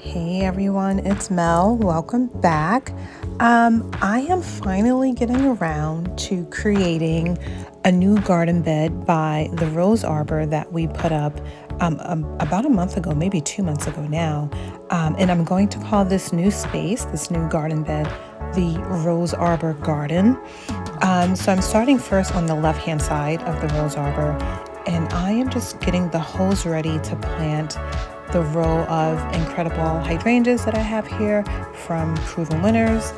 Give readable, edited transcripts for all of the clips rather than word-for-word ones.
Hey everyone, it's Mel. Welcome back. I am finally getting around to creating a new garden bed by the Rose Arbor that we put up about a month ago, maybe 2 months ago now. And I'm going to call this new space, this new garden bed, the Rose Arbor Garden. So I'm starting first on the left-hand side of the Rose Arbor, and I am just getting the hose ready to plant the row of Incrediball hydrangeas that I have here from Proven Winners.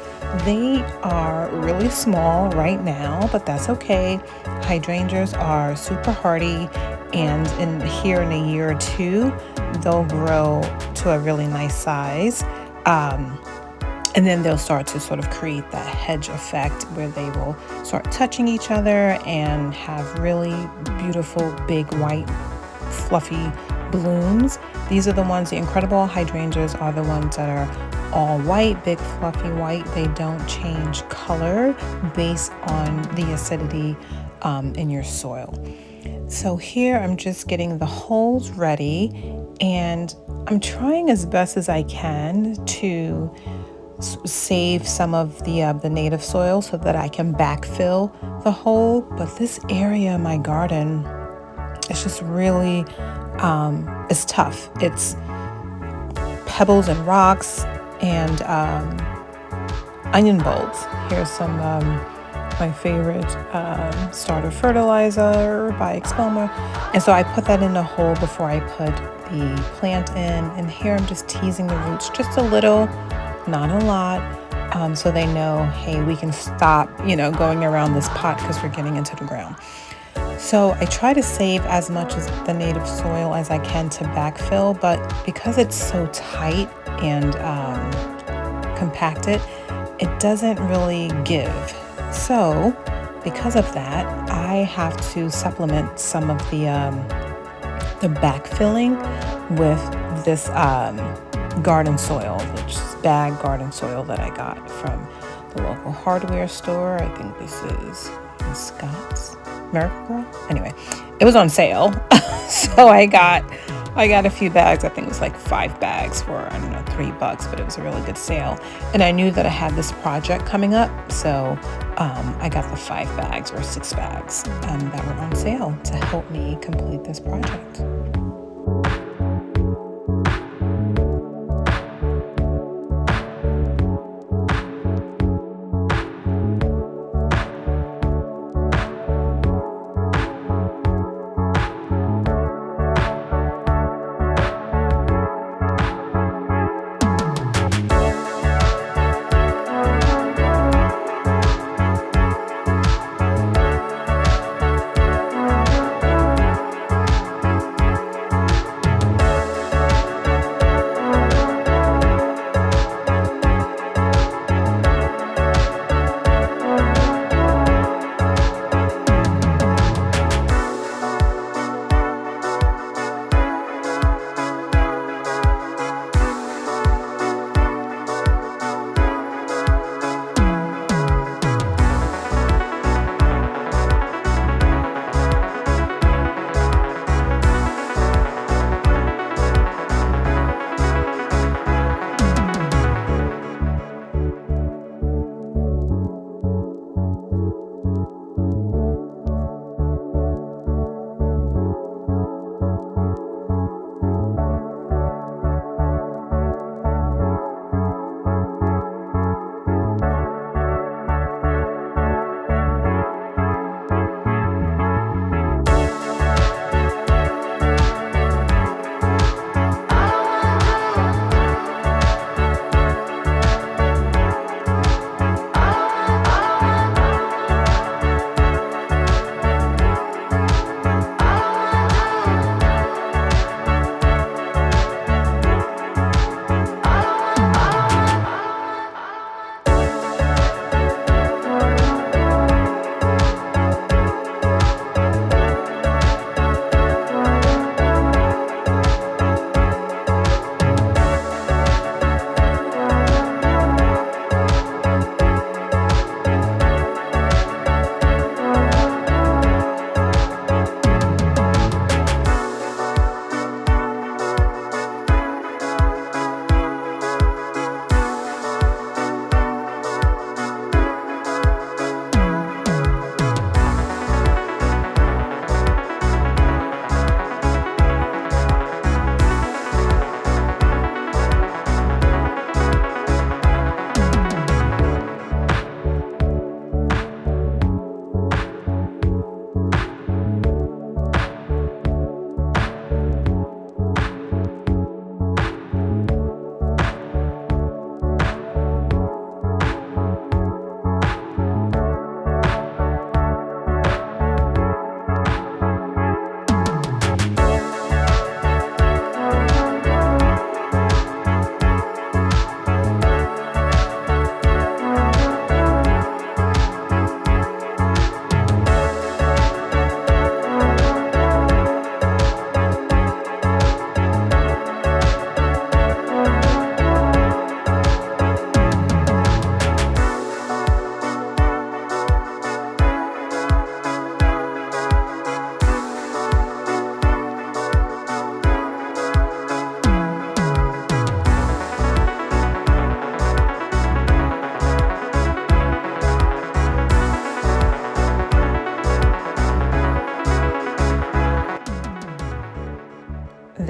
They are really small right now, but that's okay. Hydrangeas are super hardy, and in a year or two, they'll grow to a really nice size. And then they'll start to sort of create that hedge effect where they will start touching each other and have really beautiful, big, white, fluffy blooms. These are the ones, the Incrediball hydrangeas are the ones that are all white, big, fluffy white. They don't change color based on the acidity in your soil. So here I'm just getting the holes ready, and I'm trying as best as I can to save some of the native soil so that I can backfill the hole. But this area in my garden, it's just really, it's tough. It's pebbles and rocks and onion bulbs. Here's some my favorite starter fertilizer by Expelmer. And so I put that in a hole before I put the plant in. And here I'm just teasing the roots just a little, not a lot, so they know, hey, we can stop, going around this pot because we're getting into the ground. So I try to save as much as the native soil as I can to backfill, but because it's so tight and compacted, it doesn't really give. So because of that, I have to supplement some of the backfilling with this garden soil, which is bag garden soil that I got from the local hardware store. I think this is in Scott's, Miracle. Anyway, it was on sale. So I got a few bags. I think it was like 5 bags for, I don't know, $3, but it was a really good sale. And I knew that I had this project coming up, so I got the 5 bags or 6 bags that were on sale to help me complete this project.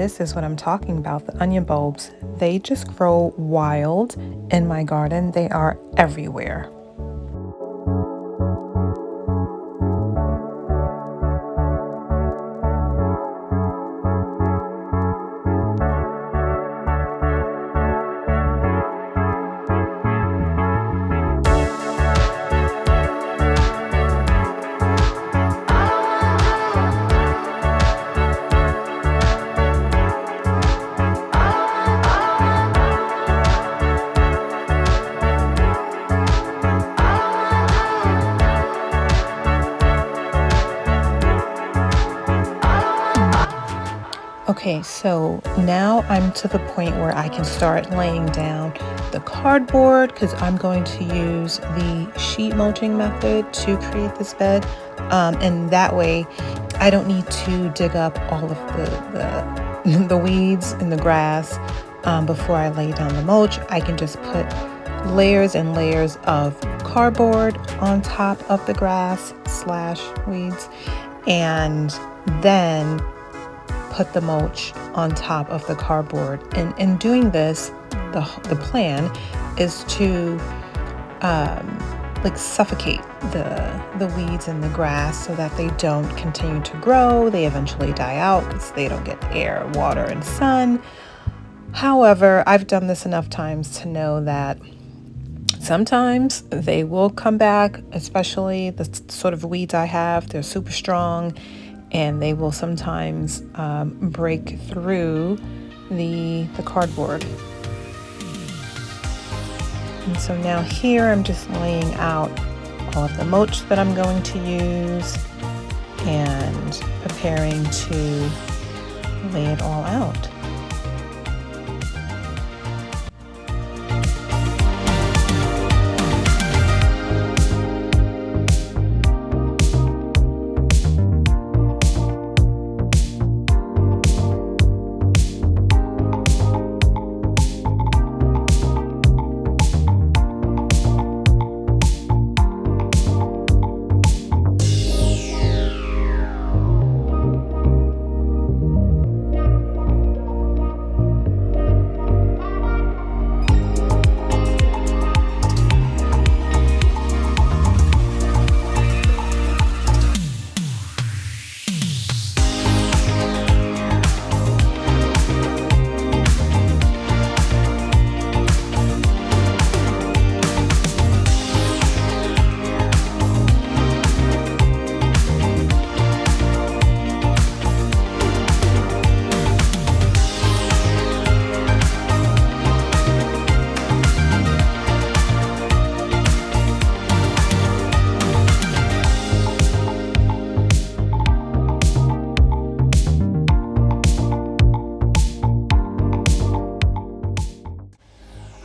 this is what I'm talking about, the onion bulbs. They just grow wild in my garden. They are everywhere. Okay, so now I'm to the point where I can start laying down the cardboard because I'm going to use the sheet mulching method to create this bed. And that way I don't need to dig up all of the weeds and the grass before I lay down the mulch. I can just put layers and layers of cardboard on top of the grass / weeds, and then put the mulch on top of the cardboard. And in doing this, the plan is to like suffocate the weeds and the grass so that they don't continue to grow. They eventually die out because they don't get air, water, and sun. However, I've done this enough times to know that sometimes they will come back, especially the sort of weeds I have. They're super strong, and they will sometimes break through the cardboard. And so now here I'm just laying out all of the mulch that I'm going to use and preparing to lay it all out.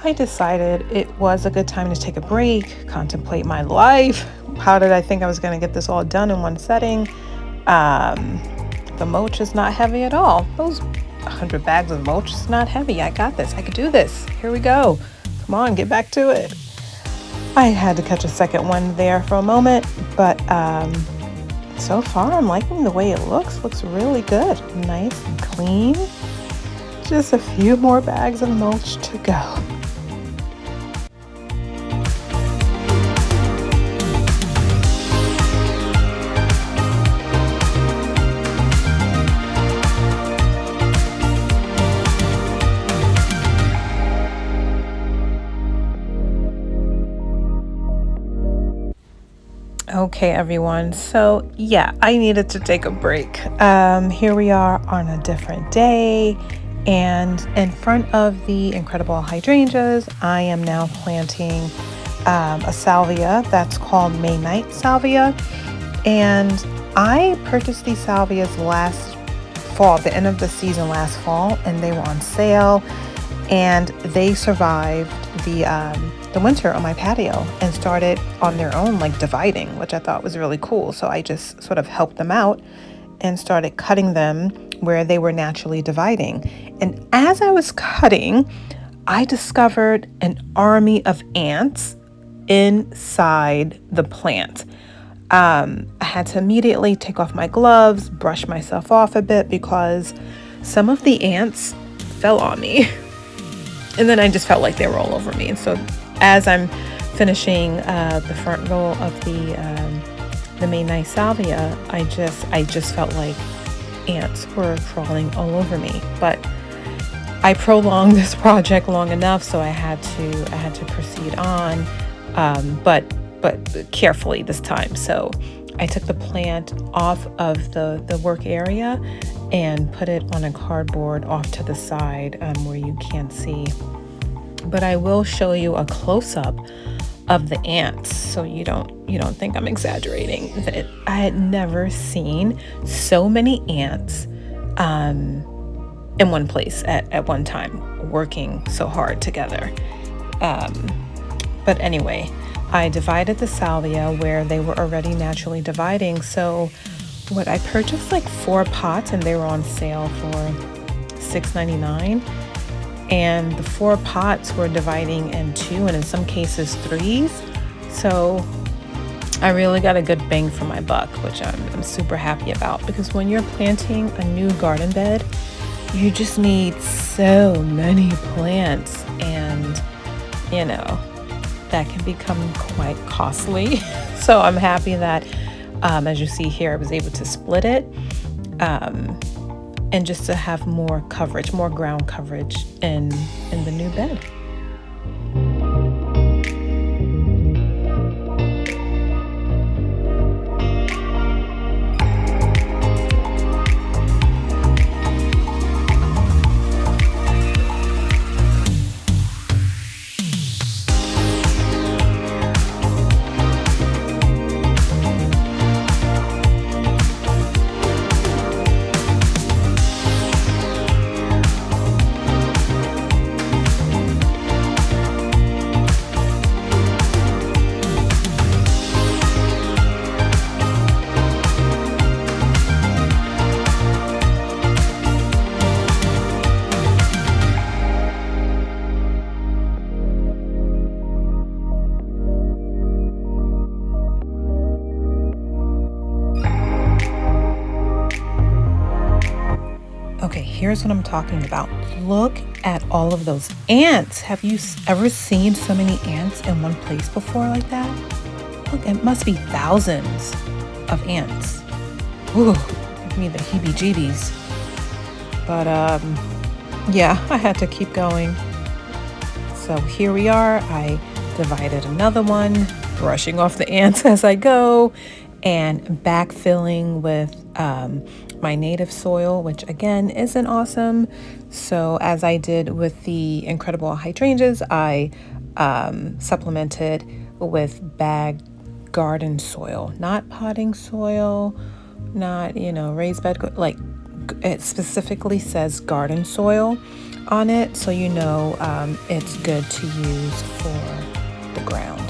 I decided it was a good time to take a break, contemplate my life. How did I think I was going to get this all done in one setting? The mulch is not heavy at all. Those 100 bags of mulch is not heavy. I got this. I could do this. Here we go. Come on, get back to it. I had to catch a second one there for a moment, but so far I'm liking the way it looks. Looks really good. Nice and clean. Just a few more bags of mulch to go. Okay, everyone. So yeah, I needed to take a break. Here we are on a different day, and in front of the Incrediball hydrangeas, I am now planting a salvia that's called May Night Saliva. And I purchased these salvias last fall, the end of the season last fall, and they were on sale, and they survived the winter on my patio and started on their own, like dividing, which I thought was really cool. So I just sort of helped them out and started cutting them where they were naturally dividing. And as I was cutting, I discovered an army of ants inside the plant. I had to immediately take off my gloves, brush myself off a bit because some of the ants fell on me. And then I just felt like they were all over me. And so as I'm finishing the front row of the May Night Saliva, I just felt like ants were crawling all over me. But I prolonged this project long enough, so I had to proceed on, but carefully this time. So I took the plant off of the work area and put it on a cardboard off to the side where you can't see. But I will show you a close-up of the ants, so you don't think I'm exaggerating. I had never seen so many ants in one place at one time, working so hard together. But anyway, I divided the salvia where they were already naturally dividing. So I purchased like 4 pots, and they were on sale for $6.99. And the 4 pots were dividing in 2, and in some cases 3s. So I really got a good bang for my buck, which I'm super happy about, because when you're planting a new garden bed, you just need so many plants, and that can become quite costly. So I'm happy that as you see here, I was able to split it and just to have more coverage, more ground coverage in the new bed. Okay, here's what I'm talking about. Look at all of those ants. Have you ever seen so many ants in one place before like that? Look, it must be thousands of ants. Ooh, give me the heebie-jeebies. But yeah, I had to keep going. So here we are. I divided another one, brushing off the ants as I go, and backfilling with my native soil, which again isn't awesome. So as I did with the Incrediball hydrangeas, I supplemented with bagged garden soil, not potting soil, not raised bed, like it specifically says garden soil on it, so it's good to use for the ground.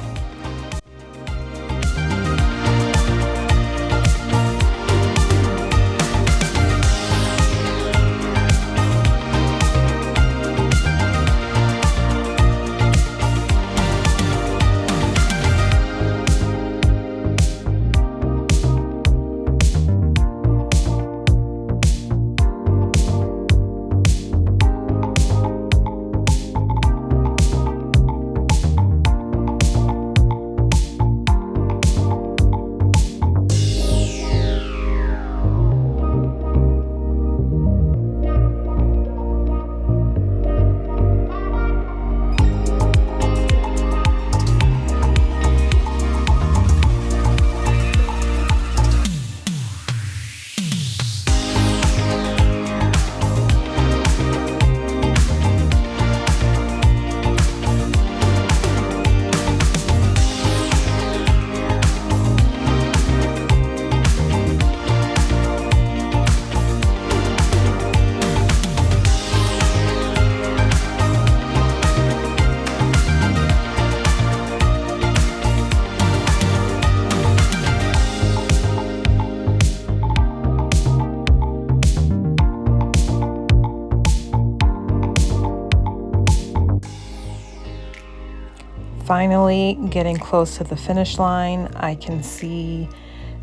Finally getting close to the finish line. I can see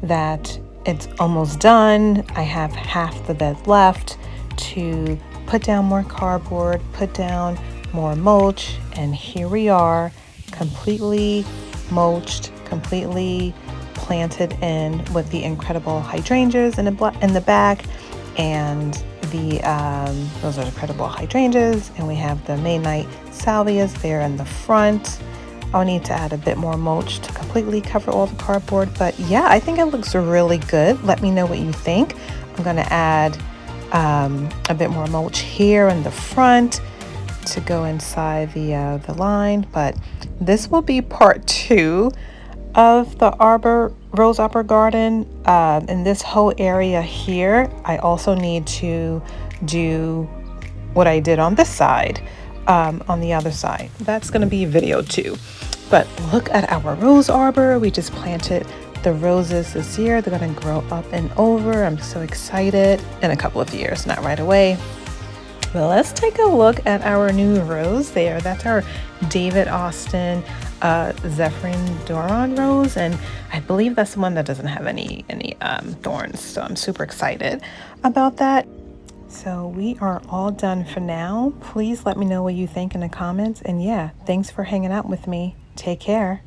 that it's almost done. I have half the bed left, to put down more cardboard, put down more mulch, and here we are, completely mulched, completely planted in with the Incrediball hydrangeas in the back, and the those are Incrediball hydrangeas, and we have the May Night Salvias there in the front. I'll need to add a bit more mulch to completely cover all the cardboard, but yeah, I think it looks really good. Let me know what you think. I'm going to add a bit more mulch here in the front to go inside the line, but this will be part 2 of the Rose Arbor garden. In this whole area here, I also need to do what I did on this side, on the other side. That's going to be video 2. But look at our rose arbor. We just planted the roses this year. They're going to grow up and over. I'm so excited. In a couple of years, not right away. Well, let's take a look at our new rose there. That's our David Austin Zephyrin Doron rose, and I believe that's the one that doesn't have any thorns. So I'm super excited about that. So we are all done for now. Please let me know what you think in the comments. And yeah, thanks for hanging out with me. Take care.